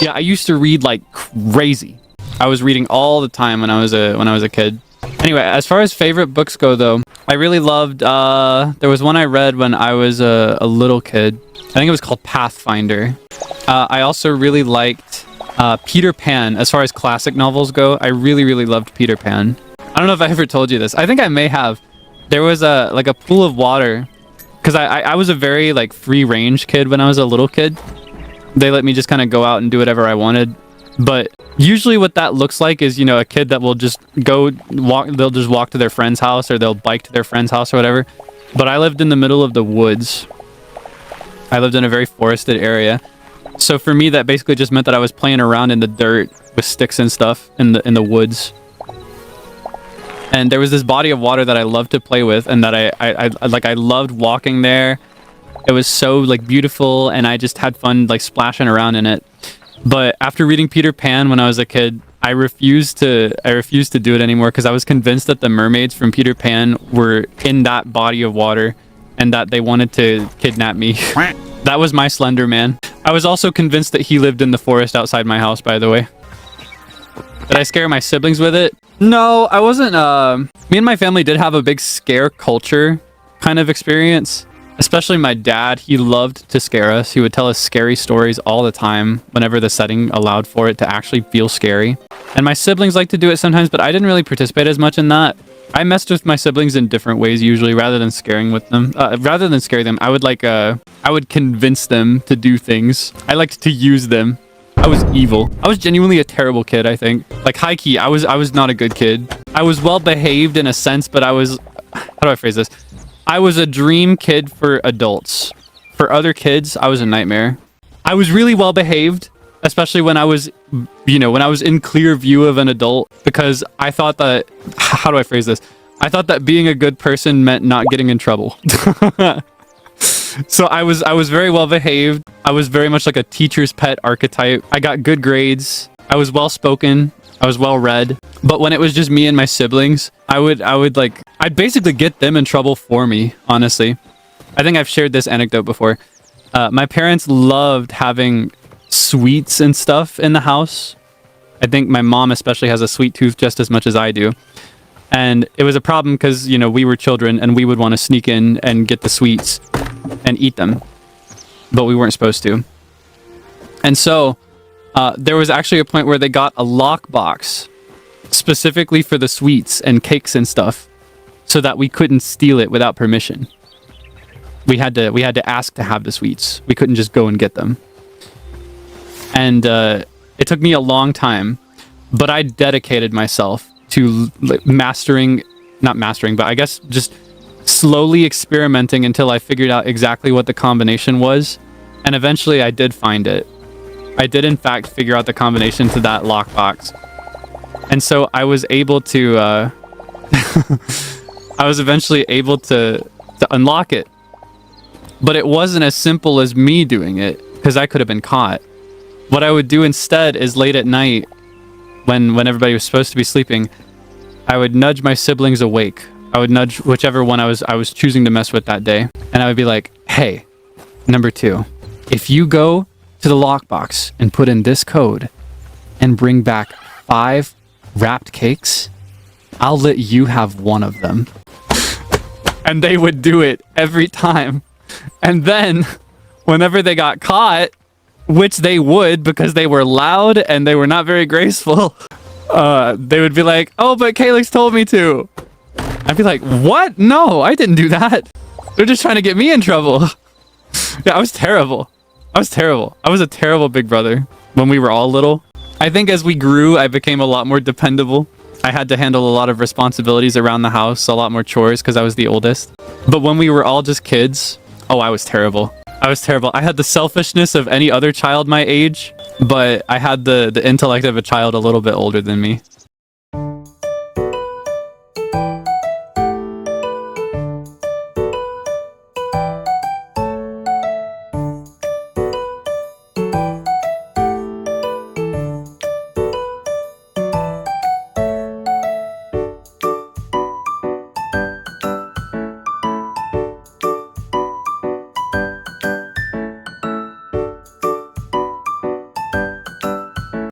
Yeah, I used to read like crazy. I was reading all the time when I was a kid. Anyway, as far as favorite books go, though, I really loved. There was one I read when I was a little kid. I think it was called Pathfinder. I also really liked Peter Pan. As far as classic novels go, I really loved Peter Pan. I don't know if I ever told you this. I think I may have. There was a pool of water, because I was a very like free range kid when I was a little kid. They let me just kind of go out and do whatever I wanted. But usually what that looks like is, you know, a kid that will just they'll just walk to their friend's house, or they'll bike to their friend's house or whatever. But I lived in the middle of the woods. I lived in a very forested area. So for me, that basically just meant that I was playing around in the dirt with sticks and stuff in the woods. And there was this body of water that I loved to play with, and that I loved walking there. It was so like beautiful, and I just had fun like splashing around in it. But after reading Peter Pan when I was a kid, I refused to do it anymore, because I was convinced that the mermaids from Peter Pan were in that body of water and that they wanted to kidnap me. That was my Slender Man. I was also convinced that he lived in the forest outside my house, by the way. Did I scare my siblings with it? No, I wasn't. Me and my family did have a big scare culture kind of experience. Especially my dad, he loved to scare us. He would tell us scary stories all the time whenever the setting allowed for it to actually feel scary. And my siblings like to do it sometimes, but I didn't really participate as much in that. I messed with my siblings in different ways usually, rather than scaring with them. Rather than scare them, I would convince them to do things. I liked to use them. I was evil. I was genuinely a terrible kid, I think. Like, high key, I was not a good kid. I was well behaved in a sense, but I was... How do I phrase this? I was a dream kid for adults. For other kids, I was a nightmare. I was really well behaved, especially when I was, when I was in clear view of an adult, because I thought that... How do I phrase this? I thought that being a good person meant not getting in trouble. So I was very well behaved. I was very much like a teacher's pet archetype. I got good grades. I was well spoken. I was well read. But when it was just me and my siblings, I'd basically get them in trouble for me, honestly. I think I've shared this anecdote before. My parents loved having sweets and stuff in the house. I think my mom especially has a sweet tooth just as much as I do. And it was a problem because, we were children and we would want to sneak in and get the sweets and eat them. But we weren't supposed to. And so there was actually a point where they got a lockbox specifically for the sweets and cakes and stuff, so that we couldn't steal it without permission. We had to ask to have the sweets. We couldn't just go and get them. And it took me a long time, but I dedicated myself to not mastering, but I guess just slowly experimenting until I figured out exactly what the combination was. And eventually I did find it. I did in fact figure out the combination to that lockbox. And so I was able to, I was eventually able to unlock it. But it wasn't as simple as me doing it, because I could have been caught. What I would do instead is late at night, when everybody was supposed to be sleeping, I would nudge my siblings awake. I would nudge whichever one I was choosing to mess with that day. And I would be like, hey, number 2, if you go to the lockbox and put in this code and bring back 5 wrapped cakes, I'll let you have one of them. And they would do it every time. And then whenever they got caught, which they would because they were loud and they were not very graceful, they would be like, oh, but Kaelix told me to. I'd be like, what? No, I didn't do that. They're just trying to get me in trouble. Yeah, I was terrible. I was a terrible big brother when we were all little. I think as we grew, I became a lot more dependable. I had to handle a lot of responsibilities around the house, a lot more chores because I was the oldest. But when we were all just kids, oh, I was terrible. I had the selfishness of any other child my age, but I had the intellect of a child a little bit older than me.